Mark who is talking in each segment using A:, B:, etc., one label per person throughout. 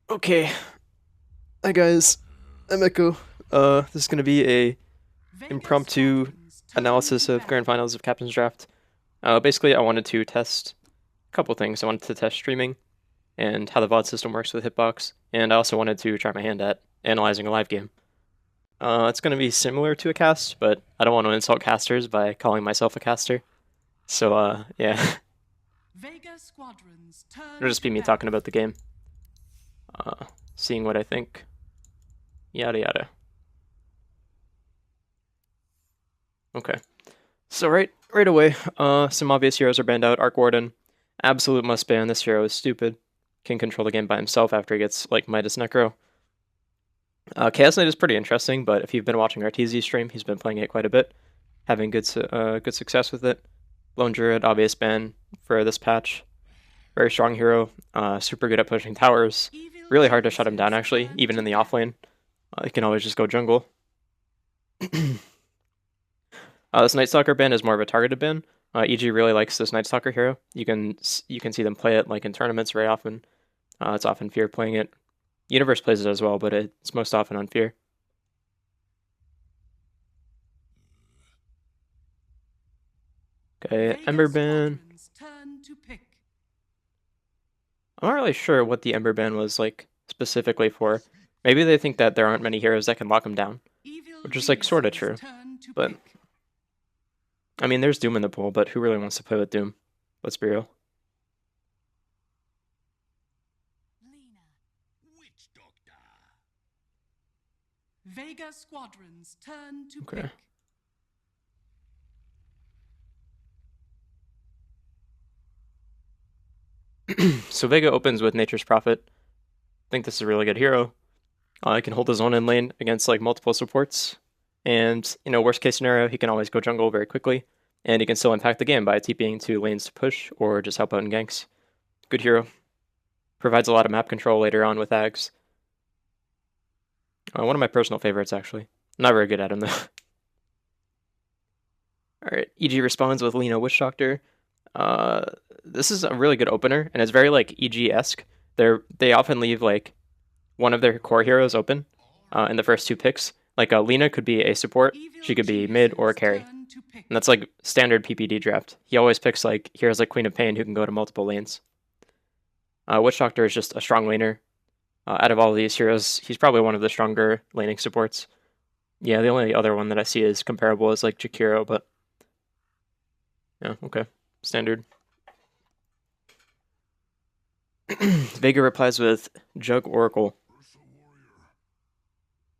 A: Okay, hi guys, I'm Echo. This is gonna be a impromptu analysis of grand finals of Captain's Draft. Basically, I wanted to test a couple things. I wanted to test streaming and how the VOD system works with hitbox, and I also wanted to try my hand at analyzing a live game. It's gonna be similar to a cast, but I don't want to insult casters by calling myself a caster. So, yeah, it'll just be me talking about the game, seeing what I think, yada yada. Okay. So right away, some obvious heroes are banned out. Arc Warden, absolute must ban. This hero is stupid. Can control the game by himself after he gets like Midas Necro. Chaos Knight is pretty interesting, but if you've been watching RTZ stream, he's been playing it quite a bit, having good success with it. Lone Druid, obvious ban for this patch. Very strong hero, super good at pushing towers. Really hard to shut him down actually, even in the offlane. He can always just go jungle. This Night Stalker ban is more of a targeted ban. EG really likes this Night Stalker hero. You can see them play it like in tournaments very often. It's often Fear playing it. Universe plays it as well, but it's most often on Fear. Okay, Ember ban. I'm not really sure what the Ember ban was like specifically for. Maybe they think that there aren't many heroes that can lock him down, which is like sort of true. But I mean, there's Doom in the pool, but who really wants to play with Doom? Let's be real.
B: Vega Squadron's turn to
A: Okay. So Vega opens with Nature's Prophet. I think this is a really good hero. He can hold his own in lane against like multiple supports. And, worst case scenario, he can always go jungle very quickly. And he can still impact the game by TPing to lanes to push or just help out in ganks. Good hero. Provides a lot of map control later on with Ags. One of my personal favorites, actually. Not very good at him, though. Alright, EG responds with Lina Witch Doctor. This is a really good opener, and it's very, like, EG-esque. They often leave, like, one of their core heroes open in the first two picks. Like, Lina could be a support, she could be mid or a carry. And that's, like, standard PPD draft. He always picks, like, heroes like Queen of Pain who can go to multiple lanes. Witch Doctor is just a strong laner. Out of all of these heroes, he's probably one of the stronger laning supports. Yeah, the only other one that I see is comparable is, like, Jakiro, but... yeah, okay. Standard. Vega replies with Jug Oracle.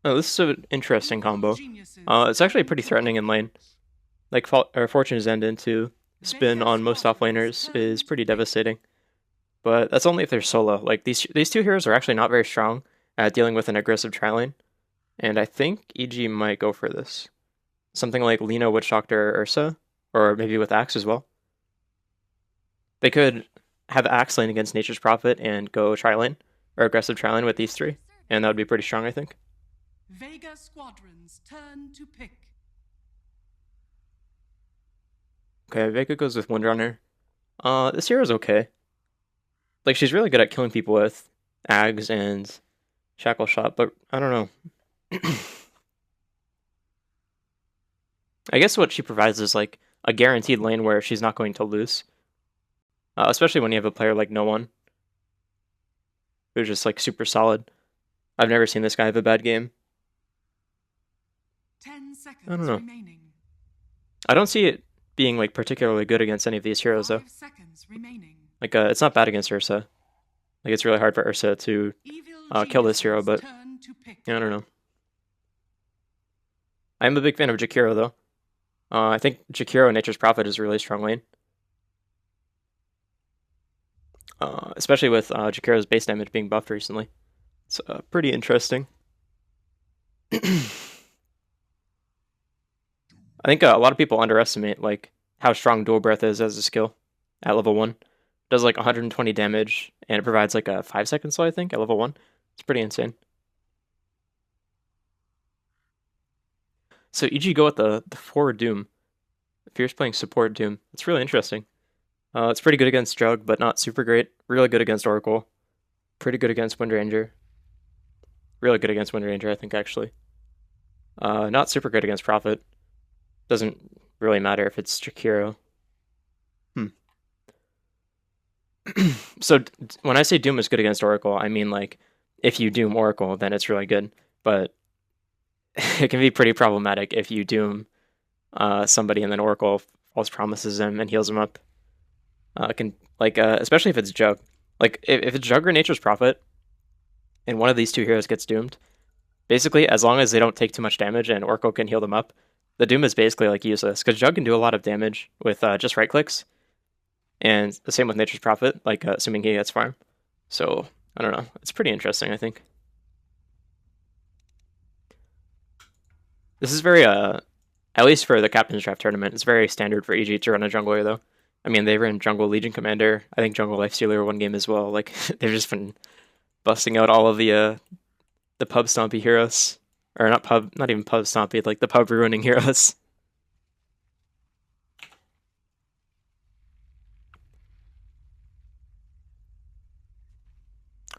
A: Oh, this is an interesting combo. It's actually pretty threatening in lane. Like, Fortune's End into spin on most offlaners is pretty devastating. But that's only if they're solo. Like, these two heroes are actually not very strong at dealing with an aggressive tri-lane. And I think EG might go for this. Something like Lina, Witch Doctor, Ursa, or maybe with Axe as well. They could have Axe lane against Nature's Prophet and go tri-lane, or aggressive tri-lane with these three. And that would be pretty strong, I think.
B: Vega Squadron's turn to pick.
A: Okay, Vega goes with Windrunner. This hero's okay. Like, she's really good at killing people with Ags and Shackle Shot, but I don't know. I guess what she provides is, like, a guaranteed lane where she's not going to lose. Especially when you have a player like No One, who's just, like, super solid. I've never seen this guy have a bad game.
B: 10 seconds
A: I don't know.
B: remaining.
A: I don't see it being, like, particularly good against any of these heroes, though.
B: 5 seconds remaining.
A: Like, it's not bad against Ursa. Like, it's really hard for Ursa to kill this hero, but yeah, I don't know. I'm a big fan of Jakiro, though. I think Jakiro, Nature's Prophet, is a really strong lane. Especially with Jakiro's base damage being buffed recently. It's pretty interesting. I think a lot of people underestimate like how strong Dual Breath is as a skill at level 1. It does like 120 damage, and it provides like a 5-second slow, I think, at level 1. It's pretty insane. So EG go with the forward Doom. Fierce playing support Doom. It's really interesting. It's pretty good against Jug, but not super great. Really good against Oracle. Pretty good against Windranger. Really good against Wind Ranger, I think, actually. Not super good against Prophet. Doesn't really matter if it's Jakiro. So when I say Doom is good against Oracle, I mean like if you Doom Oracle, then it's really good. But it can be pretty problematic if you Doom somebody and then Oracle false promises him and heals him up. Can like especially if it's Jug. Like if it's Jug or Nature's Prophet, and one of these two heroes gets doomed, basically as long as they don't take too much damage and Oracle can heal them up, the Doom is basically like useless because Jug can do a lot of damage with just right clicks. And the same with Nature's Prophet, like assuming he gets farm. So I don't know. It's pretty interesting, I think. This is very at least for the Captain's Draft tournament, it's very standard for EG to run a jungler though. I mean, they ran Jungle Legion Commander. I think Jungle Lifestealer one game as well. Like they've just been busting out all of the pub stompy heroes, or not even pub stompy, like the pub ruining heroes.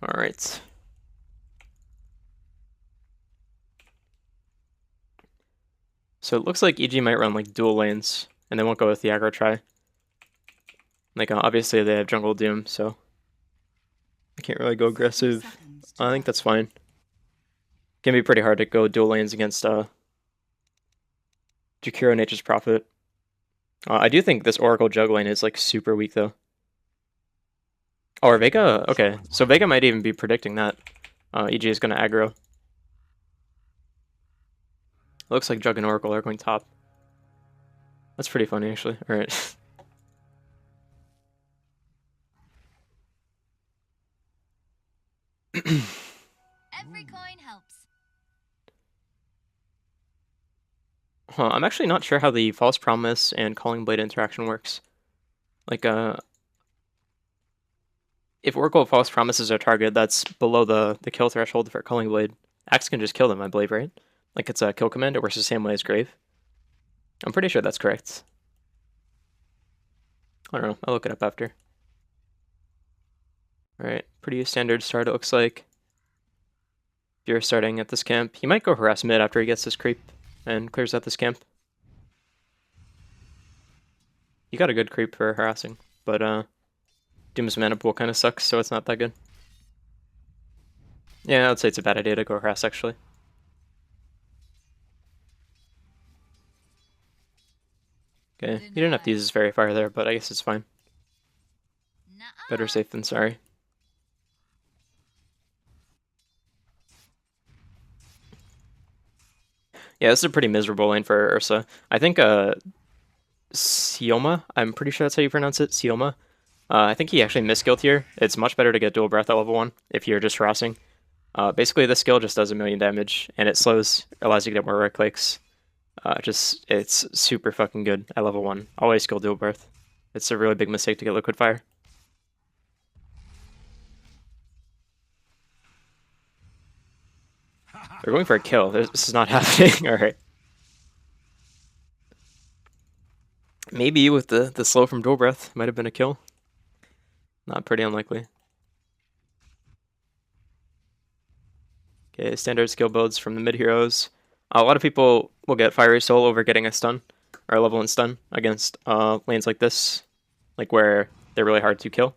A: All right. So it looks like EG might run like dual lanes, and they won't go with the aggro try. Like obviously they have Jungle Doom, so I can't really go aggressive. I think that's fine. Can be pretty hard to go dual lanes against Jakiro Nature's Prophet. I do think this Oracle Jug lane is like super weak though. Oh, or Vega? Okay, so Vega might even be predicting that EG is going to aggro. Looks like Jug and Oracle are going top. That's pretty funny, actually. All right.
C: Every coin helps.
A: Huh, I'm actually not sure how the False Promise and Calling Blade interaction works. Like, if Oracle False Promises are target, that's below the kill threshold for Calling Blade. Axe can just kill them, I believe, right? Like it's a kill command, it works the same way as Grave. I'm pretty sure that's correct. I don't know, I'll look it up after. Alright, pretty standard start it looks like. If you're starting at this camp, he might go harass mid after he gets this creep and clears out this camp. You got a good creep for harassing, but Doom's mana pool kind of sucks, so it's not that good. Yeah, I'd say it's a bad idea to go harass, actually. Okay, you didn't have to use this very far there, but I guess it's fine. Better safe than sorry. Yeah, this is a pretty miserable lane for Ursa. I think Sioma, I'm pretty sure that's how you pronounce it, Sioma. I think he actually misskilled here. It's much better to get dual breath at level 1 if you're just harassing. Basically, this skill just does 1,000,000 damage, and it slows, allows you to get more right clicks. It's super fucking good at level 1. Always skill dual breath. It's a really big mistake to get liquid fire. They're going for a kill. This is not happening. Alright. Maybe with the slow from dual breath, might have been a kill. Not pretty unlikely. Okay, standard skill builds from the mid heroes. A lot of people will get Fiery Soul over getting a stun, or a level 1 stun, against lanes like this, like where they're really hard to kill,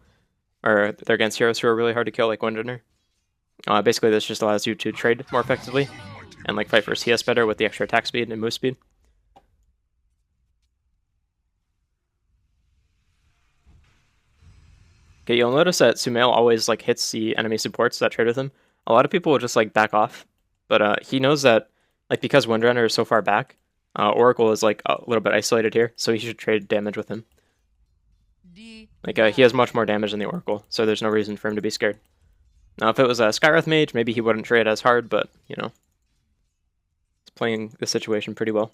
A: or they're against heroes who are really hard to kill, like Windrunner. Basically, this just allows you to trade more effectively, and like fight for CS better with the extra attack speed and move speed. Okay, you'll notice that Sumail always like hits the enemy supports that trade with him. A lot of people will just like back off, but he knows that like because Windrunner is so far back, Oracle is like a little bit isolated here, so he should trade damage with him. Like he has much more damage than the Oracle, so there's no reason for him to be scared. Now, if it was a Skywrath Mage, maybe he wouldn't trade as hard, but you know, he's playing the situation pretty well.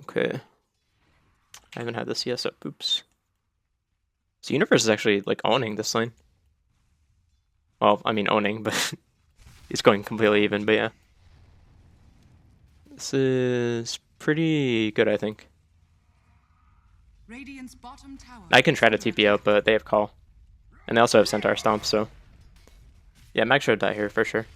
A: Okay. I haven't had the CS up. Oops. So Universe is actually like owning this lane. Well, I mean owning, but he's going completely even, but yeah. This is pretty good, I think.
B: Radiant's bottom tower.
A: I can try to TP out, but they have call. And they also have Centaur Stomp, so... Yeah, Mag should die here for sure.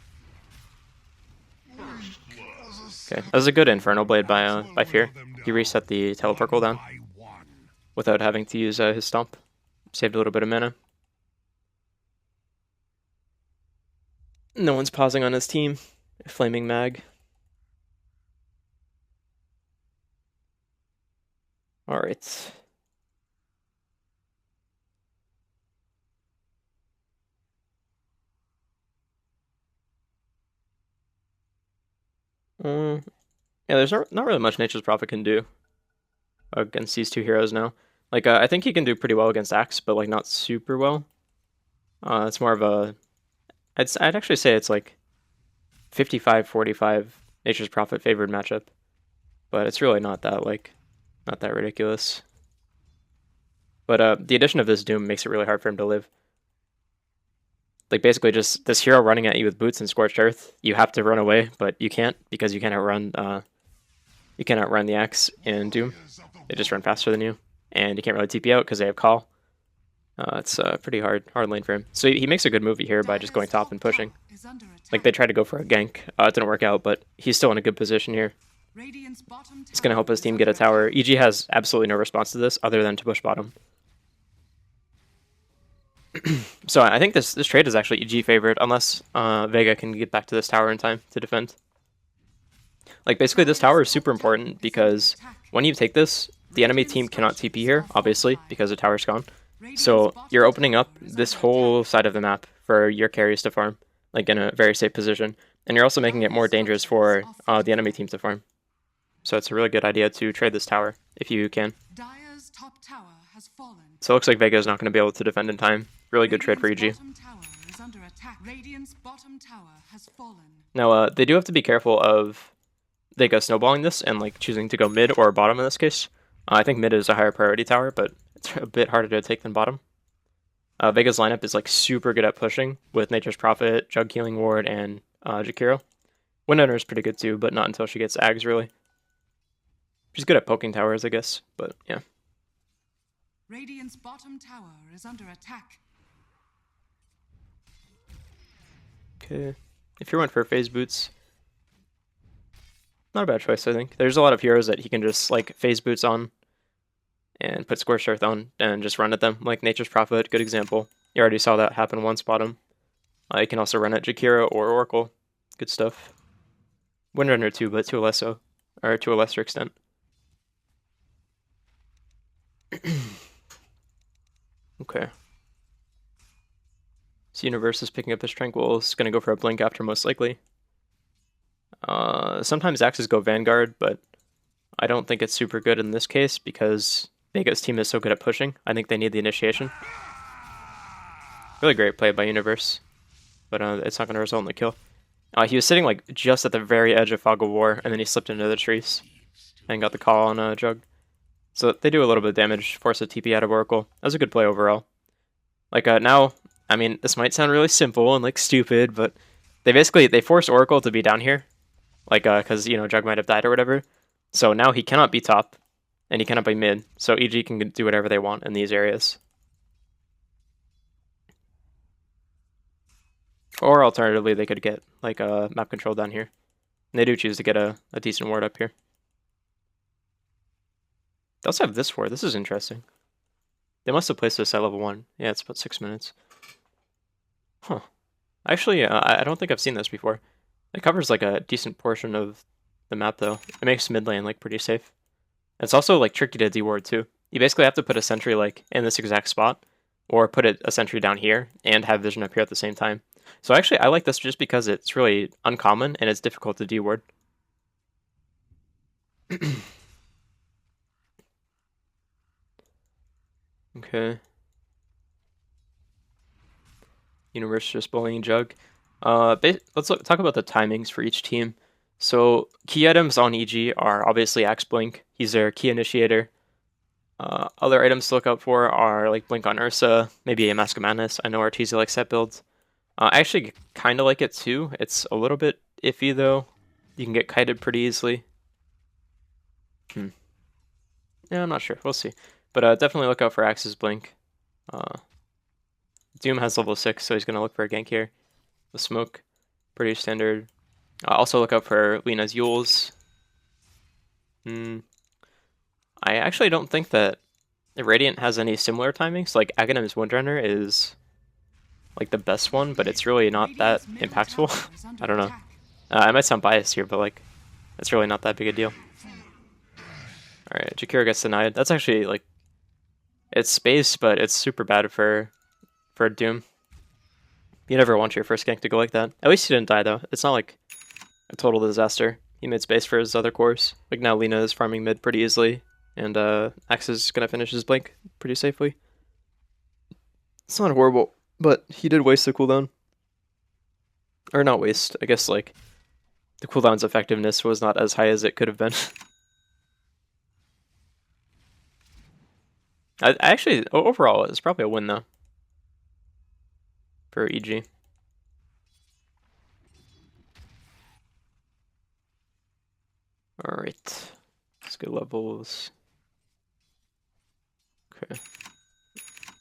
A: Okay, that was a good Infernal Blade by Fear. He reset the teleport cooldown without having to use his Stomp. Saved a little bit of mana. No one's pausing on his team. Flaming Mag. Alright. Yeah, there's not really much Nature's Prophet can do against these two heroes now. Like, I think he can do pretty well against Axe, but like not super well. It's more of a... I'd actually say it's like 55-45 Nature's Prophet favored matchup. But it's really not that, like, not that ridiculous. But the addition of this Doom makes it really hard for him to live. Like, basically just this hero running at you with boots and Scorched Earth, you have to run away, but you can't because you can't outrun the Axe in Doom. They just run faster than you. And you can't really TP out because they have Call. It's a pretty hard lane for him. So he makes a good movie here by just going top and pushing. Like, they tried to go for a gank. It didn't work out, but he's still in a good position here. It's going to help his team get a tower. EG has absolutely no response to this other than to push bottom. So I think this trade is actually EG favorite, unless Vega can get back to this tower in time to defend. Like, basically this tower is super important because when you take this, the enemy team cannot TP here, obviously, because the tower's gone. So you're opening up this whole side of the map for your carries to farm, like in a very safe position. And you're also making it more dangerous for the enemy team to farm. So it's a really good idea to trade this tower, if you can. So it looks like Vega is not going to be able to defend in time. Really good trade for EG. Now, they do have to be careful of Vega snowballing this and like choosing to go mid or bottom in this case. I think mid is a higher priority tower, but it's a bit harder to take than bottom. Vega's lineup is like super good at pushing with Nature's Prophet, Jug Healing Ward, and Jakiro. Windrunner is pretty good too, but not until she gets Ags really. She's good at poking towers, I guess, but yeah.
B: Radiant's bottom tower is under attack.
A: Okay. If you went for phase boots, not a bad choice, I think. There's a lot of heroes that he can just like phase boots on and put Scorched Earth on and just run at them, like Nature's Prophet, good example. You already saw that happen once bottom. You can also run at Jakiro or Oracle. Good stuff. Windrunner too, but to a lesser extent. Okay. So Universe is picking up his Tranquil. Is going to go for a blink after most likely. Sometimes Axes go Vanguard, but I don't think it's super good in this case because Vega's team is so good at pushing. I think they need the initiation. Really great play by Universe, but it's not going to result in the kill. He was sitting like just at the very edge of Fog of War, and then he slipped into the trees and got the call on a Jug. So they do a little bit of damage, force a TP out of Oracle. That was a good play overall. Like now, I mean, this might sound really simple and like stupid, but they force Oracle to be down here, like because you know Jug might have died or whatever. So now he cannot be top, and he cannot be mid. So EG can do whatever they want in these areas. Or alternatively, they could get like a map control down here. And they do choose to get a decent ward up here. They also have this ward. This is interesting. They must have placed this at level 1. Yeah, it's about 6 minutes. Huh. Actually, I don't think I've seen this before. It covers like a decent portion of the map though. It makes mid lane like pretty safe. It's also like tricky to deward too. You basically have to put a sentry like in this exact spot, or put a sentry down here and have vision up here at the same time. So actually, I like this just because it's really uncommon and it's difficult to deward. Okay. Universe just bullying Jug. Let's talk about the timings for each team. So key items on EG are obviously Axe Blink. He's their key initiator. Other items to look out for are like Blink on Ursa, maybe a Mask of Madness. I know Artesia likes that build. I actually kind of like it too. It's a little bit iffy though. You can get kited pretty easily. Yeah, I'm not sure. We'll see. But definitely look out for Axe's Blink. Doom has level 6, so he's going to look for a gank here. The smoke, pretty standard. Also look out for Lina's Yules. I actually don't think that Radiant has any similar timings. Like, Aghanim's Windrunner is like the best one, but it's really not that impactful. I don't know. I might sound biased here, but like, it's really not that big a deal. Alright, Jakiro gets denied. That's actually like, it's space, but it's super bad for Doom. You never want your first gank to go like that. At least he didn't die though. It's not like a total disaster. He made space for his other cores. Like now Lina is farming mid pretty easily, and Axe is gonna finish his blink pretty safely. It's not horrible, but he did waste the cooldown. Or not waste, I guess like the cooldown's effectiveness was not as high as it could have been. I actually, overall, it's probably a win though. For EG. Alright. Skill levels. Okay.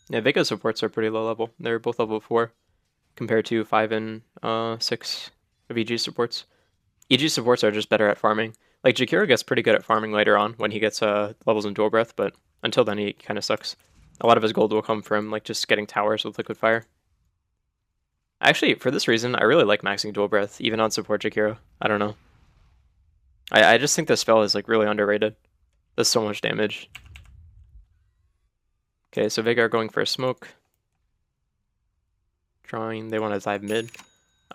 A: Yeah, Vega supports are pretty low level. They're both level 4 compared to 5 and 6 of EG supports. EG supports are just better at farming. Like, Jakiro gets pretty good at farming later on when he gets levels in Dual Breath, but until then he kind of sucks. A lot of his gold will come from like just getting towers with Liquid Fire. Actually, for this reason, I really like maxing Dual Breath, even on support Jakiro. I don't know. I just think this spell is like really underrated. Does so much damage. Okay, so Vega are going for a smoke. Drawing, they want to dive mid.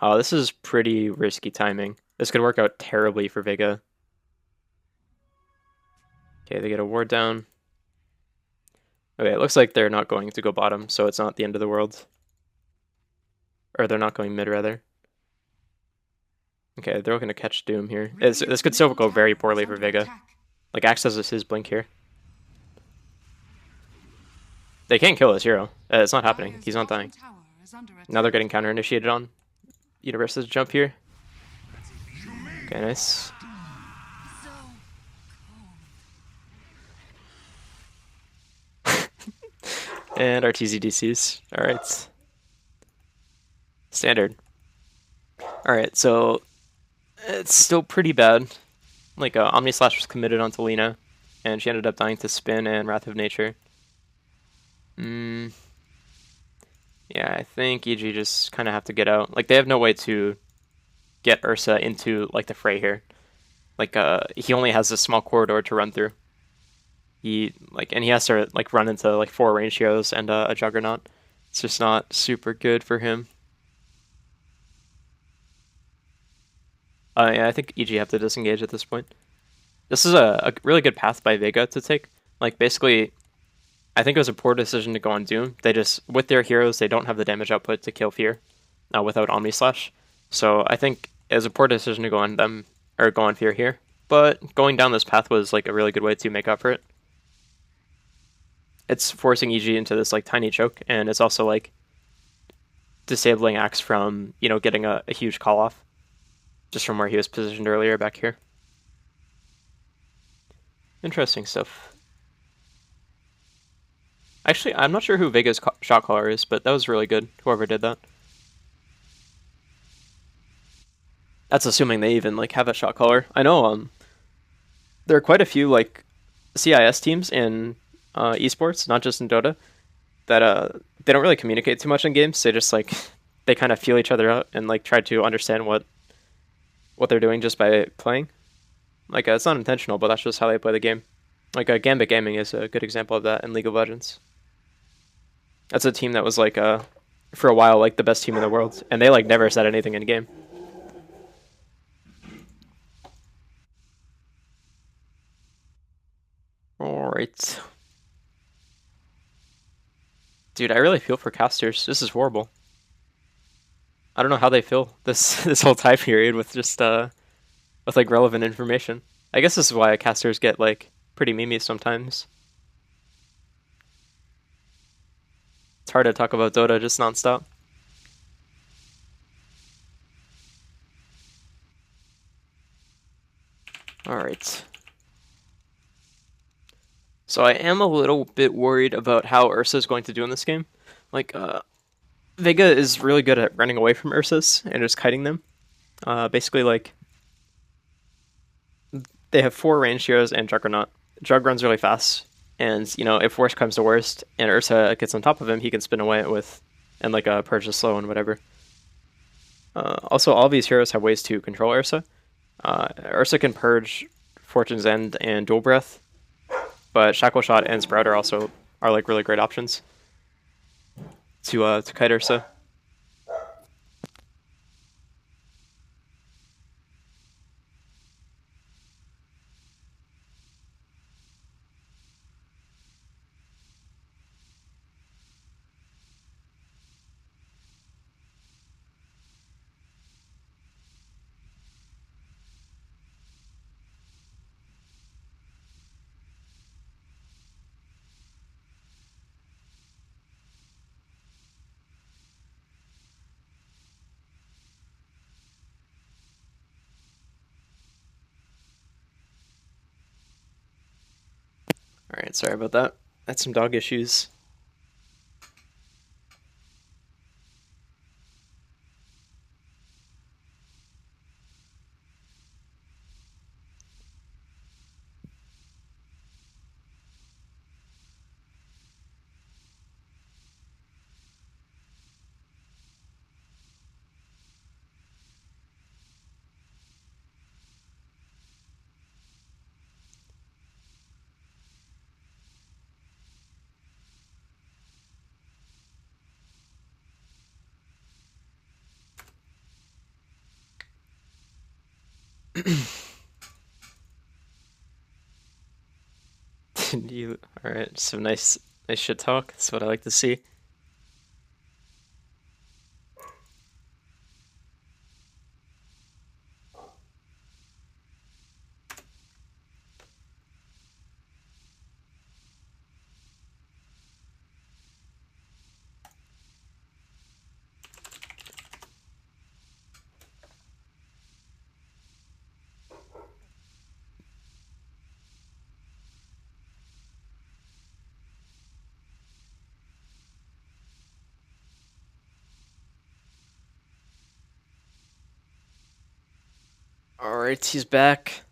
A: Oh, this is pretty risky timing. This could work out terribly for Vega. Okay, they get a ward down. Okay, it looks like they're not going to go bottom, so it's not the end of the world. Or they're not going mid, rather. Okay, they're going to catch Doom here. This could still go very poorly for Vega. Like, Axe has his blink here. They can't kill this hero. It's not happening. He's not dying. Now they're getting counter-initiated on. Universe's jump here. Okay, nice. And our TZDCs. Alright. Standard. Alright, so it's still pretty bad. Like, Omni Slash was committed onto Lina, and she ended up dying to Spin and Wrath of Nature. Yeah, I think EG just kind of have to get out. Like, they have no way to get Ursa into, like, the fray here. Like, he only has this small corridor to run through. And he has to, like, run into, like, 4 range heroes and a Juggernaut. It's just not super good for him. Yeah, I think EG have to disengage at this point. This is a really good path by Vega to take. Like, basically, I think it was a poor decision to go on Doom. They just, with their heroes, they don't have the damage output to kill Fear without Omni Slash. So I think it was a poor decision to go on them, or go on Fear here. But going down this path was like a really good way to make up for it. It's forcing EG into this like tiny choke, and it's also like disabling Axe from, you know, getting a huge call off. Just from where he was positioned earlier back here. Interesting stuff. Actually, I'm not sure who Vega's shot caller is, but that was really good, whoever did that. That's assuming they even like have a shot caller. I know there are quite a few like CIS teams in esports, not just in Dota, that they don't really communicate too much in games. They just like they kind of feel each other out and like try to understand what they're doing just by playing. Like, it's not intentional, but that's just how they play the game. Like, Gambit Gaming is a good example of that in League of Legends. That's a team that was, like, for a while, like, the best team in the world, and they, like, never said anything in game. Alright. Dude, I really feel for casters. This is horrible. I don't know how they feel this whole time period with just with like relevant information. I guess this is why casters get like pretty memey sometimes. It's hard to talk about Dota just nonstop. Alright. So I am a little bit worried about how Ursa is going to do in this game. Like, Vega is really good at running away from Ursus and just kiting them. Basically, like, they have 4 ranged heroes and Juggernaut. Jug runs really fast, and, you know, if worst comes to worst and Ursa gets on top of him, he can spin away with, and like purge the slow and whatever. Also, all these heroes have ways to control Ursa. Ursa can purge Fortune's End and Dual Breath, but Shackle Shot and Sprout are like really great options to kite Ursa. Alright, sorry about that. That's some dog issues. You alright, some nice shit talk. That's what I like to see. Alright, he's back.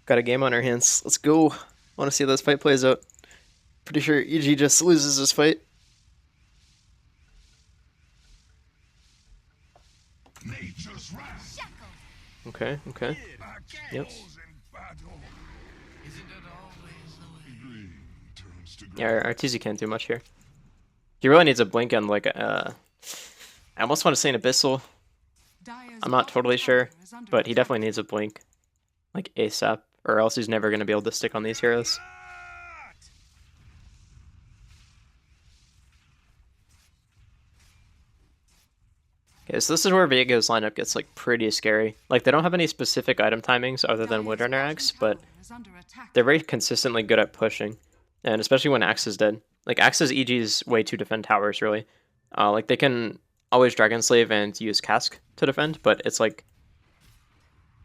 A: Got a game on our hands. Let's go. Want to see how this fight plays out. Pretty sure EG just loses this fight. Okay, okay. Yep. Yeah, Arteezy can't do much here. He really needs a blink and like I almost want to say an Abyssal. I'm not totally sure, but he definitely needs a blink. Like ASAP, or else he's never going to be able to stick on these heroes. Okay, so this is where Vega's lineup gets like pretty scary. Like they don't have any specific item timings other than Woodrunner Axe, but they're very consistently good at pushing. And especially when Axe is dead. Like Axe's EG's way to defend towers, really. Like they can always Dragon Slave and use Cask to defend, but it's like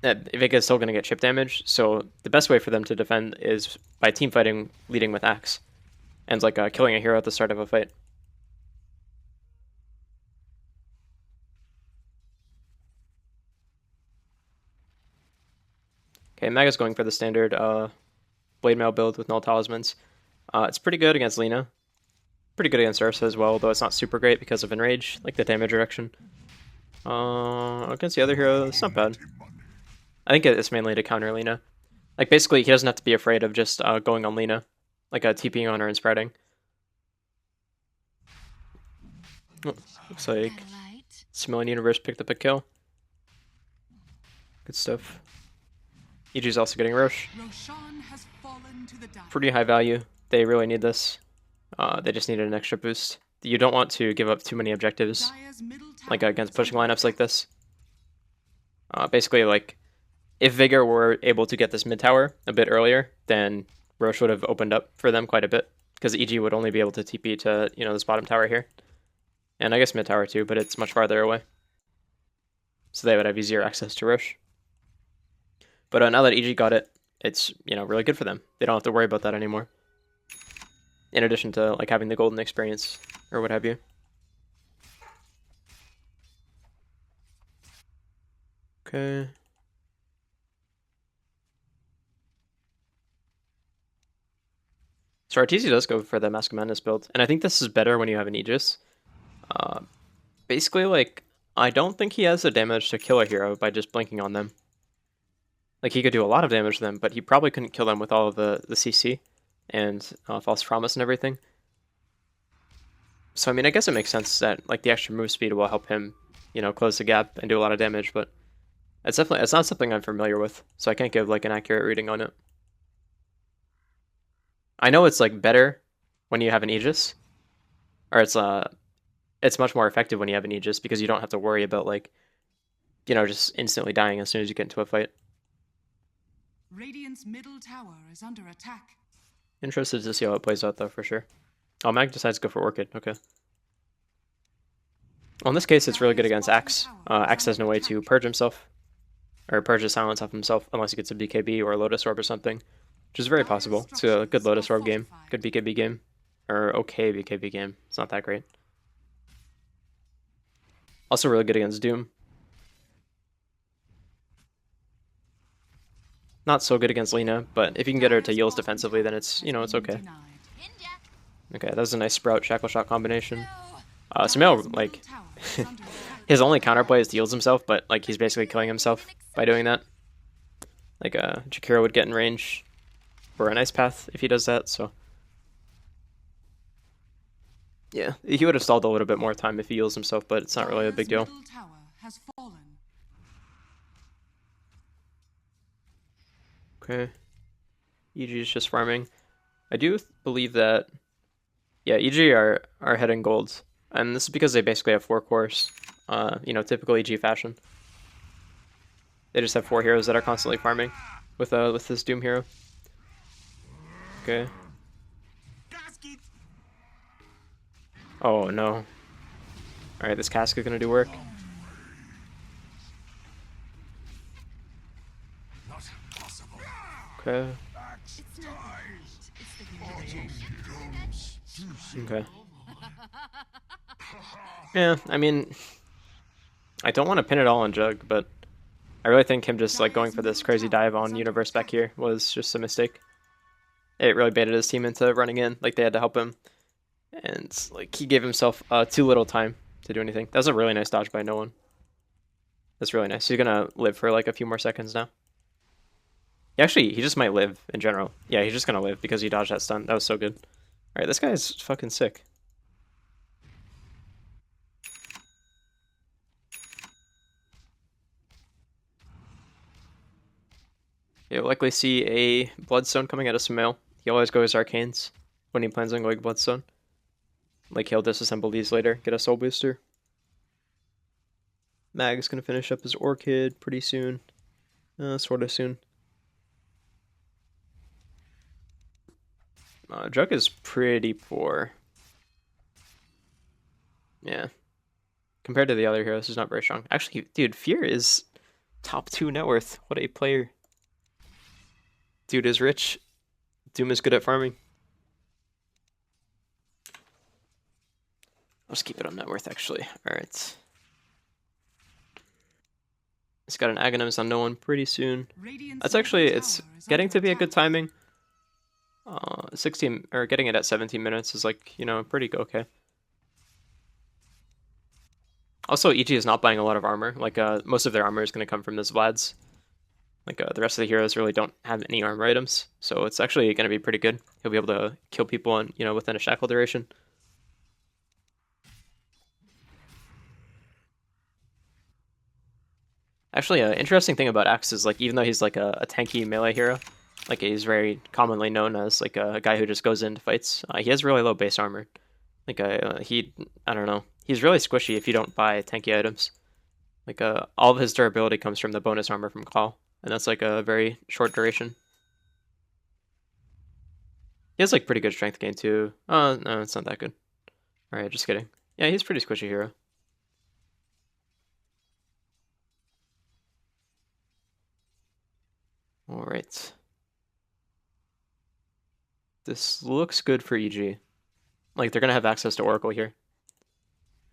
A: Vega's still going to get chip damage, so the best way for them to defend is by team fighting, leading with Axe, and like killing a hero at the start of a fight. Okay, Maga's going for the standard Blade Mail build with Null Talismans. It's pretty good against Lina. Pretty good against Ursa as well, though it's not super great because of Enrage, like the damage reduction. Against the other hero, it's not bad. I think it's mainly to counter Lina. Like, basically, he doesn't have to be afraid of just going on Lina. Like, TPing on her and spreading. Oh, looks like Simillion Universe picked up a kill. Good stuff. EG's also getting Roche. Pretty high value. They really need this. They just needed an extra boost. You don't want to give up too many objectives, like against pushing lineups like this. Basically, like, if Vigor were able to get this mid tower a bit earlier, then Roche would have opened up for them quite a bit, because EG would only be able to TP to, you know, this bottom tower here. And I guess mid tower too, but it's much farther away. So they would have easier access to Roche. But now that EG got it, it's, you know, really good for them. They don't have to worry about that anymore. In addition to like having the golden experience or what have you. Okay. So Arteezy does go for the Mask of Madness build, and I think this is better when you have an Aegis. Basically, like, I don't think he has the damage to kill a hero by just blinking on them. Like, he could do a lot of damage to them, but he probably couldn't kill them with all of the CC and False Promise and everything. So, I mean, I guess it makes sense that, like, the extra move speed will help him, you know, close the gap and do a lot of damage, but it's not something I'm familiar with, so I can't give, like, an accurate reading on it. I know it's, like, better when you have an Aegis, or it's much more effective when you have an Aegis because you don't have to worry about, like, you know, just instantly dying as soon as you get into a fight.
B: Radiant's middle tower is under attack.
A: Interested to see how it plays out, though, for sure. Oh, Mag decides to go for Orchid. Okay. Well, in this case, it's really good against Axe. Axe has no way to purge himself, or purge the silence off himself, unless he gets a BKB or a Lotus Orb or something, which is very possible. It's a good Lotus Orb game, good BKB game, or okay BKB game. It's not that great. Also really good against Doom. Not so good against Lina, but if you can get her to heals defensively, then it's, you know, it's okay. Okay, that was a nice Sprout Shackle Shot combination. Sumail, like, his only counterplay is to heals himself, but, like, he's basically killing himself by doing that. Like, Jakiro would get in range for a nice path if he does that, so. Yeah, he would have stalled a little bit more time if he heals himself, but it's not really a big deal. Okay. EG is just farming. I do believe that, yeah, EG are heading golds. And this is because they basically have 4 cores, you know, typical EG fashion. They just have 4 heroes that are constantly farming with this Doom hero. Okay. Oh no. Alright, this casket gonna do work. Okay. Okay. Yeah, I mean, I don't want to pin it all on Jug, but I really think him just like going for this crazy dive on Universe back here was just a mistake. It really baited his team into running in, like they had to help him. And like he gave himself too little time to do anything. That was a really nice dodge by no one. That's really nice. He's gonna live for like a few more seconds now. Actually, he just might live in general. Yeah, he's just gonna live because he dodged that stun. That was so good. Alright, this guy is fucking sick. You'll likely see a Bloodstone coming out of Sumail. He always goes Arcanes when he plans on going Bloodstone. Like he'll disassemble these later, get a soul booster. Mag's gonna finish up his Orchid pretty soon. Sorta soon. Jug is pretty poor. Yeah. Compared to the other heroes, he's not very strong. Actually, dude, Fear is top 2 net worth. What a player. Dude is rich. Doom is good at farming. Let's keep it on net worth, actually. Alright. It's got an Aghanim's on no one pretty soon. That's actually, it's getting to be a good timing. 16, or getting it at 17 minutes is like, you know, pretty okay. Also, EG is not buying a lot of armor. Like, most of their armor is going to come from this Vlad's. Like, the rest of the heroes really don't have any armor items, so it's actually going to be pretty good. He'll be able to kill people in, you know, within a shackle duration. Actually, an interesting thing about Axe is, like, even though he's, like, a tanky melee hero, like, he's very commonly known as, like, a guy who just goes into fights, he has really low base armor. Like, I don't know. He's really squishy if you don't buy tanky items. Like, all of his durability comes from the bonus armor from Call, and that's, like, a very short duration. He has, like, pretty good strength gain, too. Oh, no, it's not that good. Alright, just kidding. Yeah, he's a pretty squishy hero. Alright. This looks good for EG. Like, they're gonna have access to Oracle here.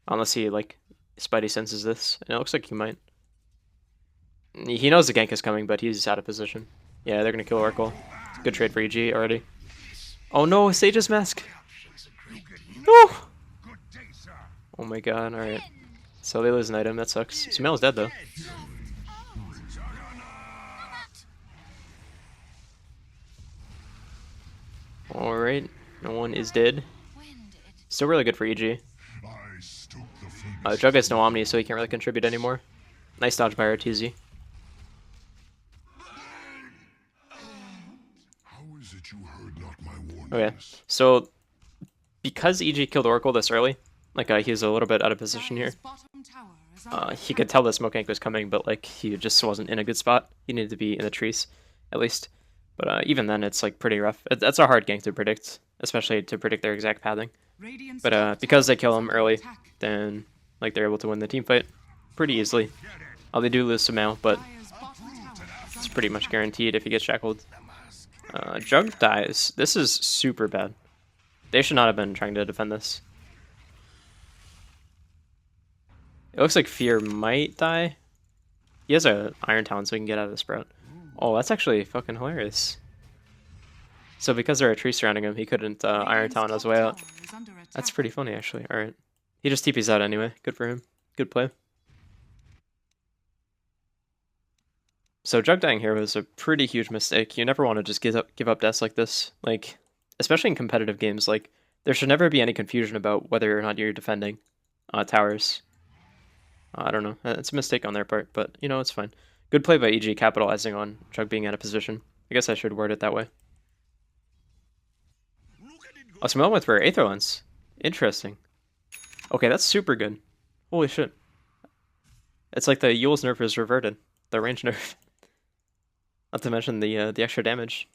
A: Unless he, like, Spidey senses this. And it looks like he might. He knows the gank is coming, but he's out of position. Yeah, they're gonna kill Oracle. Good trade for EG already. Oh no, Sage's mask! No! Oh my god, alright. So they lose an item, that sucks. Sumail's dead though. Alright, no one is dead. Still really good for EG. Jug has no Omni, so he can't really contribute anymore. Nice dodge by RTZ. Okay, so because EG killed Oracle this early, like he was a little bit out of position here. He could tell the smoke gank was coming, but like he just wasn't in a good spot. He needed to be in the trees, at least. But even then, it's like pretty rough. That's a hard gank to predict, especially to predict their exact pathing. But because they kill him early, then like they're able to win the team fight pretty easily. They do lose Sumail, but it's pretty much guaranteed if he gets shackled. Jug dies. This is super bad. They should not have been trying to defend this. It looks like Fear might die. He has a Iron Talon, so he can get out of the Sprout. Oh, that's actually fucking hilarious. So because there are trees surrounding him, he couldn't Iron Talon his way out. That's pretty funny, actually. Alright. He just TP's out anyway. Good for him. Good play. So Jug dying here was a pretty huge mistake. You never want to just give up deaths like this. Like, especially in competitive games, like, there should never be any confusion about whether or not you're defending towers. I don't know. It's a mistake on their part, but, you know, it's fine. Good play by EG capitalizing on Jug being out of position. I guess I should word it that way. Oh, Sumail went for Aether Lens. Interesting. Okay, that's super good. Holy shit. It's like the Yule's nerf is reverted. The range nerf. Not to mention the extra damage.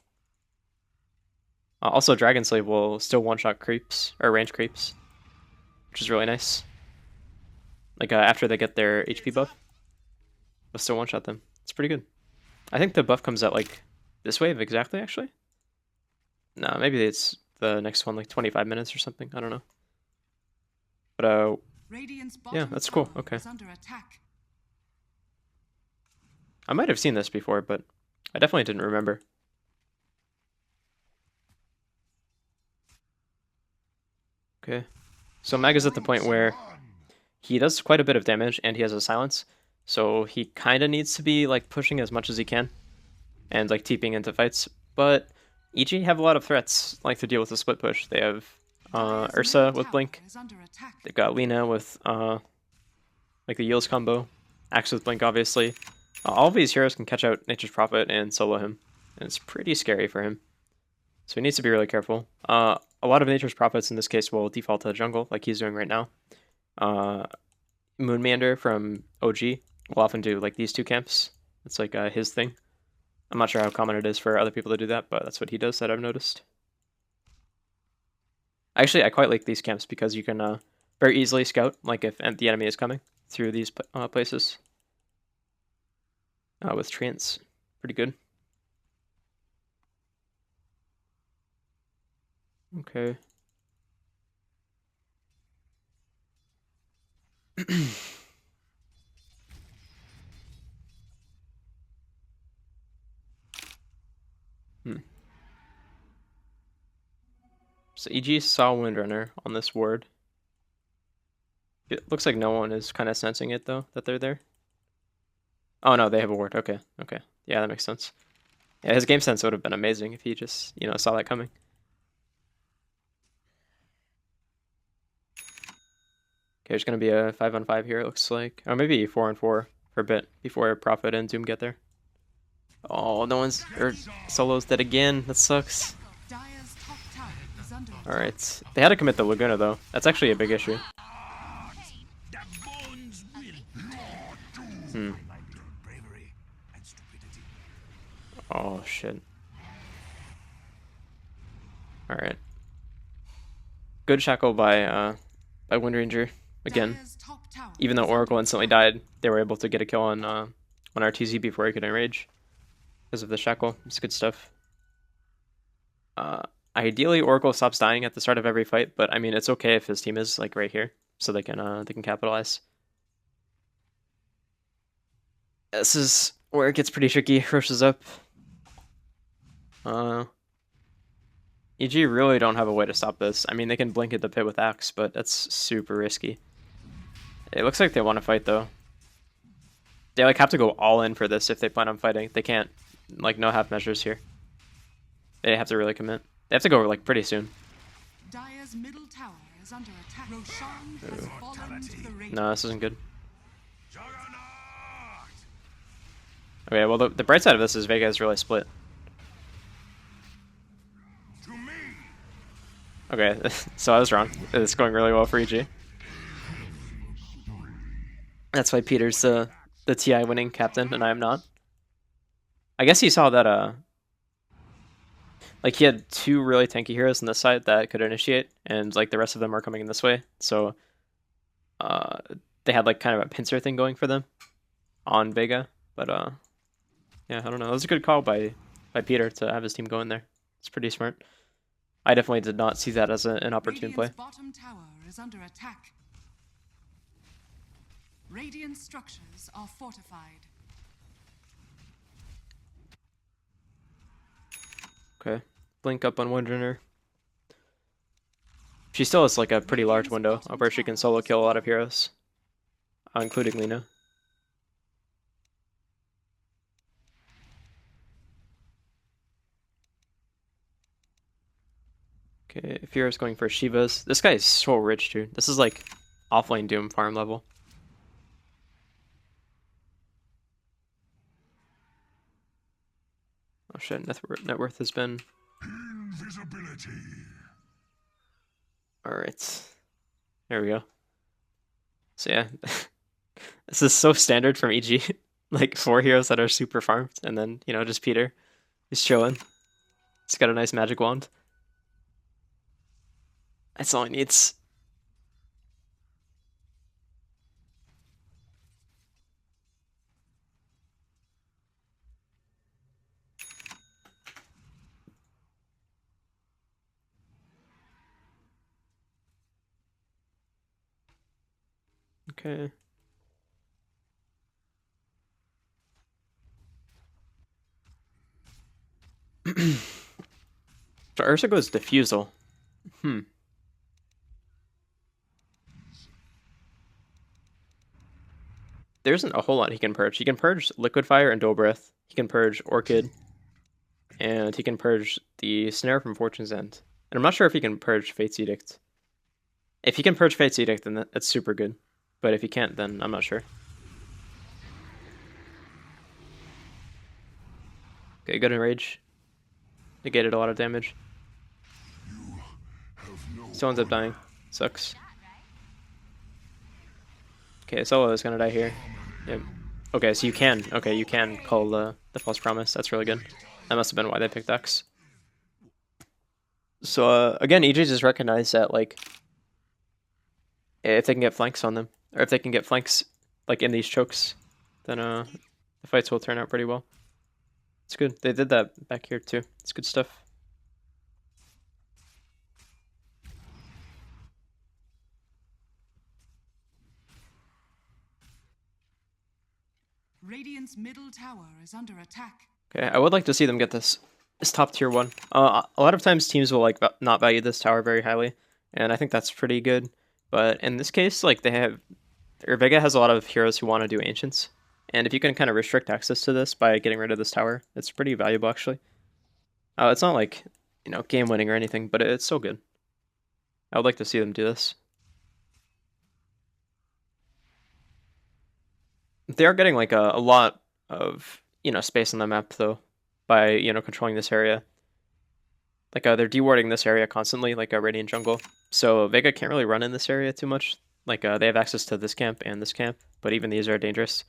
A: Also, Dragon Slave will still one-shot creeps, or range creeps, which is really nice. Like, after they get their HP buff, we'll still one-shot them. It's pretty good. I think the buff comes out, like, this wave exactly, actually? No, maybe it's the next one, like 25 minutes or something. I don't know. But, yeah, that's cool. Okay. I might have seen this before, but I definitely didn't remember. Okay. So Mag is at the point where he does quite a bit of damage, and he has a silence. So he kind of needs to be like pushing as much as he can, and like TPing into fights. But EG have a lot of threats, like to deal with the split push. They have Ursa with Blink. They've got Lina with like the Yields combo. Axe with Blink, obviously. All of these heroes can catch out Nature's Prophet and solo him, and it's pretty scary for him. So he needs to be really careful. A lot of Nature's Prophets in this case will default to jungle, like he's doing right now. Moonmander from OG will often do like these two camps. It's like his thing. I'm not sure how common it is for other people to do that, but that's what he does that I've noticed. Actually, I quite like these camps because you can very easily scout, like if the enemy is coming through these places. With Treants, pretty good. Okay. So EG saw Windrunner on this ward. It looks like no one is kind of sensing it though, that they're there. Oh no, they have a ward. Okay, okay. Yeah, that makes sense. Yeah, his game sense would have been amazing if he just, you know, saw that coming. Okay, there's gonna be a 5-on-5 here, it looks like. Or maybe 4-on-4 for a bit before Prophet and Doom get there. Oh, no one's... Solo's dead again. That sucks. Alright. They had to commit the Laguna, though. That's actually a big issue. Oh, shit. Alright. Good shackle by Windranger. Again. Even though Oracle instantly died, they were able to get a kill on RTZ before he could enrage. Because of the shackle. It's good stuff. I Ideally, Oracle stops dying at the start of every fight, but I mean, it's okay if his team is like right here, so they can capitalize. This is where it gets pretty tricky. Rushes up. EG really don't have a way to stop this. I mean, they can blink at the pit with Axe, but that's super risky. It looks like they want to fight though. They like have to go all in for this if they plan on fighting. They can't like no half measures here. They have to really commit. They have to go like pretty soon.
B: Dire's middle tower is under attack. Roshan has fallen to the Radiant.
A: No, this isn't good. Okay, well the bright side of this is Vega is really split. Okay, so I was wrong. It's going really well for EG. That's why Peter's the TI winning captain and I am not. I guess he saw that like he had two really tanky heroes on this side that could initiate, and like the rest of them are coming in this way. So they had like kind of a pincer thing going for them on Vega. But yeah, I don't know. That was a good call by Peter to have his team go in there. It's pretty smart. I definitely did not see that as an opportune play.
B: Bottom tower is under attack. Radiant structures are fortified.
A: Okay, blink up on Windrunner. She still has like a pretty large window where she can solo kill a lot of heroes, including Lina. Okay, Fira's going for Shivas. This guy is so rich, dude. This is like offlane Doom farm level. Oh shit, net worth has been... Invisibility. Alright. There we go. So yeah. This is so standard from EG. Like 4 heroes that are super farmed, and then, you know, just Peter. He's chilling. He's got a nice magic wand. That's all he needs. Okay. So Ursa goes Diffusal. There isn't a whole lot he can purge. He can purge Liquid Fire and Dual Breath. He can purge Orchid. And he can purge the Snare from Fortune's End. And I'm not sure if he can purge Fate's Edict. If he can purge Fate's Edict, then that's super good. But if he can't, then I'm not sure. Okay, good Enrage. Negated a lot of damage. Still ends up dying. Sucks. Okay, Solo is gonna die here. Yep. Okay, so you can call the false promise. That's really good. That must have been why they picked X. So again, EJ just recognized that like if they can get flanks on them, or if they can get flanks like in these chokes, then the fights will turn out pretty well. It's good. They did that back here too. It's good stuff.
B: Radiant's middle tower is under attack.
A: Okay, I would like to see them get this top tier one. A lot of times teams will like not value this tower very highly, and I think that's pretty good. But in this case, like Vega has a lot of heroes who want to do ancients, and if you can kind of restrict access to this by getting rid of this tower, it's pretty valuable actually. It's not like, you know, game winning or anything, but it's so good. I would like to see them do this. They are getting like a lot of, you know, space on the map though by, you know, controlling this area. Like they're dewarding this area constantly, like a Radiant jungle. So Vega can't really run in this area too much. Like they have access to this camp and this camp, but even these are dangerous.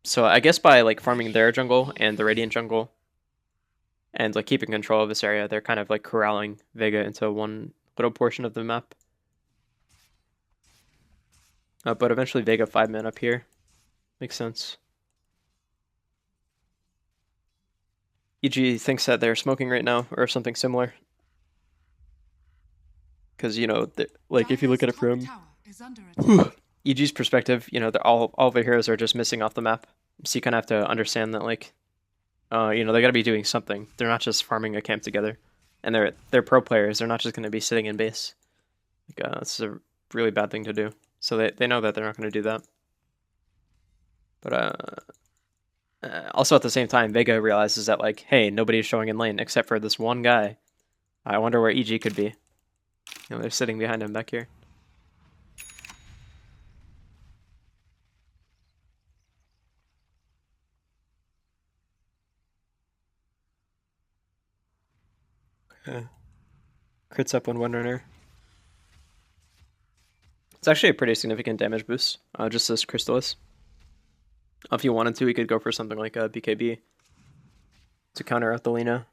A: So I guess by like farming their jungle and the Radiant jungle and like keeping control of this area, they're kind of like corralling Vega into one little portion of the map. But eventually Vega 5-man up here. Makes sense. EG thinks that they're smoking right now, or something similar. Because, you know, like, if you look at it
B: Dire's top
A: from
B: tower is under attack.
A: EG's perspective, you know, all the heroes are just missing off the map. So you kind of have to understand that, like, you know, they gotta be doing something. They're not just farming a camp together. And they're pro players, they're not just gonna be sitting in base. Like, this is a really bad thing to do. So they know that they're not gonna do that. But, also at the same time, Vega realizes that, like, hey, nobody's showing in lane except for this one guy. I wonder where EG could be. You know, they're sitting behind him back here. Okay. Crits up on one runner. It's actually a pretty significant damage boost, just this Crystallis. If you wanted to, we could go for something like a BKB to counter out the Lina.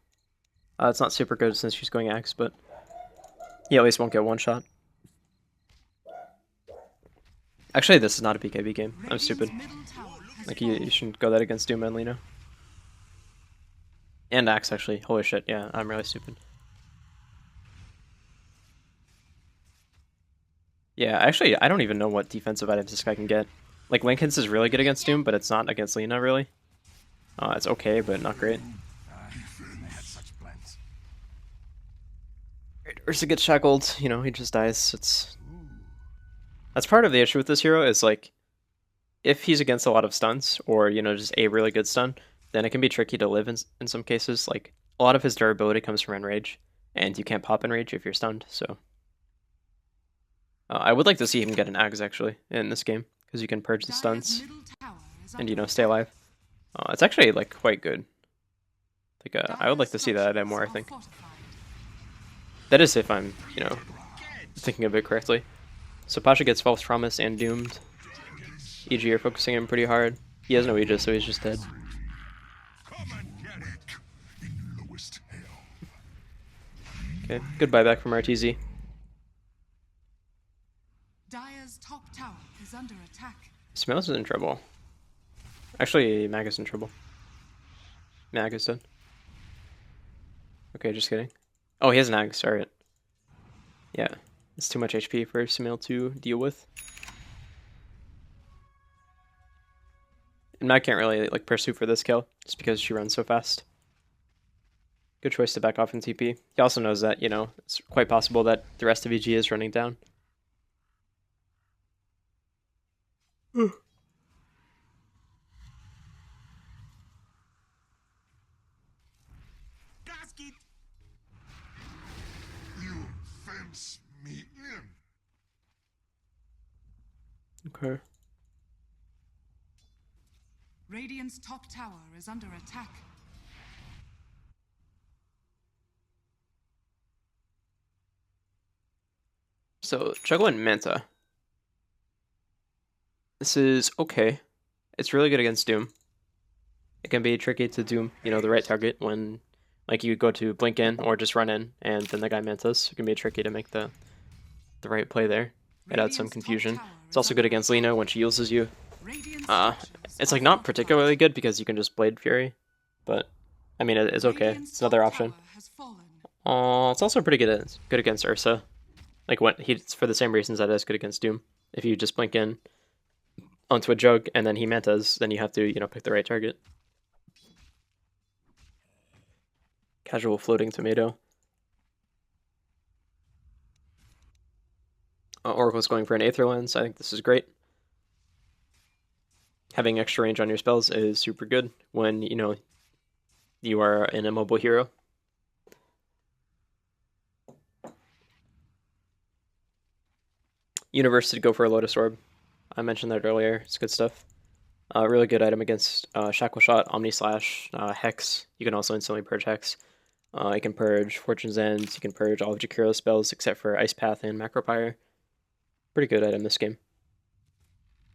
A: It's not super good since she's going Axe, but he at least won't get one shot. Actually, this is not a BKB game. I'm stupid. Like, you shouldn't go that against Doom and Lina. And Axe, actually. Holy shit, yeah, I'm really stupid. Yeah, actually, I don't even know what defensive items this guy can get. Like, Linken's is really good against Doom, but it's not against Lina, really. It's okay, but not great. Ursa gets shackled, you know, he just dies. That's part of the issue with this hero, is, like, if he's against a lot of stuns, or, you know, just a really good stun, then it can be tricky to live in some cases. Like, a lot of his durability comes from Enrage, and you can't pop Enrage if you're stunned, so... I would like to see him get an Axe, actually, in this game, because you can purge the stuns and, you know, stay alive. It's actually, like, quite good. Like, I would like to see that item more, I think. That is if I'm, you know, thinking of it correctly. So Pasha gets False Promise and Doomed. EG are focusing him pretty hard. He has no Aegis, so he's just dead. Okay, good buyback from RTZ.
B: Dire's top tower is under attack.
A: Smells is in trouble. Actually, Mag is in trouble. Mag is dead. Okay, just kidding. Oh, he has an Axe, alright. Yeah, it's too much HP for Sumail to deal with. And Mag can't really, like, pursue for this kill, just because she runs so fast. Good choice to back off in TP. He also knows that, you know, it's quite possible that the rest of EG is running down.
D: You fence me in.
A: Okay.
B: Radiant's top tower is under attack.
A: So, Juggle and Manta. This is okay. It's really good against Doom. It can be tricky to Doom, you know, the right target when, like, you go to blink in or just run in, and then the guy Mantas. It can be tricky to make the right play there. It adds some confusion. It's also good against Lina when she uses you. It's, like, not particularly good because you can just Blade Fury, but, I mean, it's okay. It's another option. It's also pretty good against Ursa. Like, it's for the same reasons that it's good against Doom. If you just blink in onto a Jug and then he Mantas, then you have to, you know, pick the right target. Casual floating tomato. Oracle's going for an Aether Lens. I think this is great. Having extra range on your spells is super good when, you know, you are an immobile hero. Universe to go for a Lotus Orb. I mentioned that earlier. It's good stuff. Really good item against Shackle Shot, Omni Slash, Hex. You can also instantly purge Hex. You can purge Fortune's End. You can purge all of Jakiro's spells except for Ice Path and Macropyre. Pretty good item this game.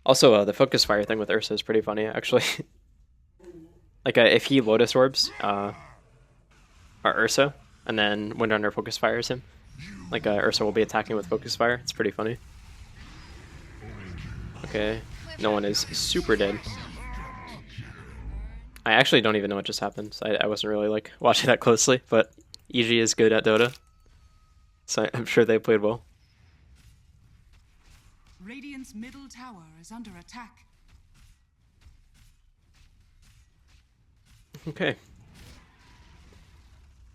A: Also, the Focus Fire thing with Ursa is pretty funny, actually. Like, if he Lotus Orbs Ursa, and then Windrunner Focus Fires him, like, Ursa will be attacking with Focus Fire. It's pretty funny. Okay, no one is super dead. I actually don't even know what just happened. So I wasn't really like watching that closely, but EG is good at Dota, so I'm sure they played well.
B: Radiant's middle tower is under attack.
A: Okay.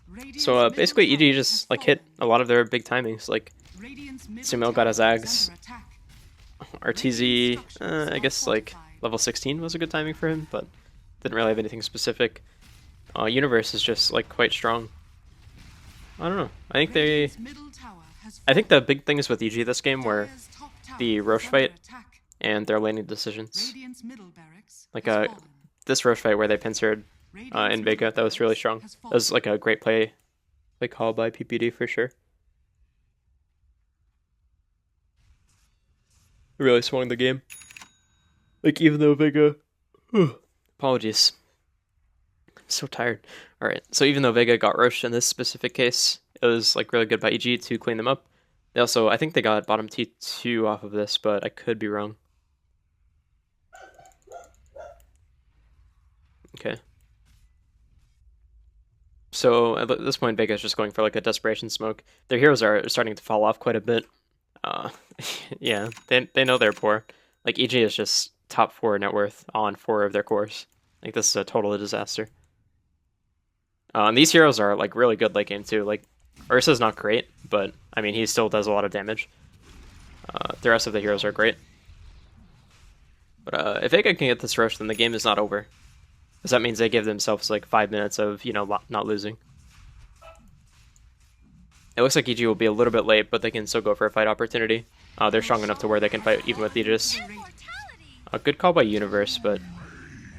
B: Radiant's
A: So basically
B: middle
A: EG
B: tower
A: just
B: has
A: like hit a lot of their big timings. Like
B: Radiant's middle
A: Sumail got his
B: tower is
A: Ags.
B: under attack.
A: RTZ, I guess like level 16 was a good timing for him, but didn't really have anything specific. Universe is just like quite strong. I don't know. I think
B: Radiant's middle tower has
A: I think the big things with EG this game were
B: Dire's top tower
A: the
B: is
A: Roche
B: under
A: fight
B: attack.
A: and their laning decisions.
B: Radiant's middle barracks
A: Like
B: has fallen.
A: this Roche fight where they pincered
B: Radiant's
A: in Vega, that was really strong.
B: has
A: That was
B: fallen.
A: like a great play call by PPD for sure. Really swung the game. Like even though Vega, apologies, I'm so tired. All right, so even though Vega got rushed in this specific case, it was like really good by EG to clean them up. They also, I think they got bottom T2 off of this, but I could be wrong. Okay. So at this point, Vega's just going for like a desperation smoke. Their heroes are starting to fall off quite a bit. Yeah, they know they're poor. Like EG is just top 4 net worth on 4 of their cores. Like this is a total disaster. And these heroes are like really good late game too. Like Ursa's not great, but I mean he still does a lot of damage. The rest of the heroes are great. But if Vega can get this rush, then the game is not over. Because that means they give themselves like 5 minutes of, you know, not losing. It looks like EG will be a little bit late, but they can still go for a fight opportunity. They're strong enough to where they can fight even with Aegis.
C: Immortality.
A: A good call by Universe, but...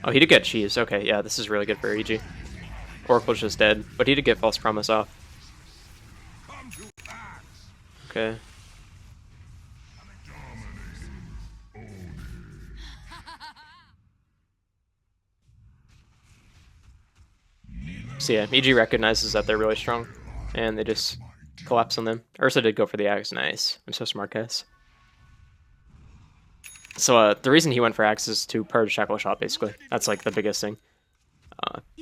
A: Oh, he did get cheese. Okay, yeah, this is really good for EG. Oracle's just dead, but he did get False Promise off. Okay. So yeah, EG recognizes that they're really strong, and they just collapse on them. Ursa did go for the axe. Nice. I'm so smart, guys. So the reason he went for axe is to purge Shackle Shot, basically. That's like the biggest thing.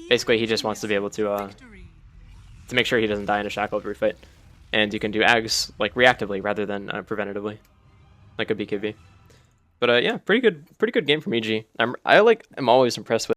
A: Basically, he just wants to be able to make sure he doesn't die in a Shackle refight. And you can do ags like reactively rather than preventatively, like a BKB. But yeah, pretty good game from EG. I'm always impressed with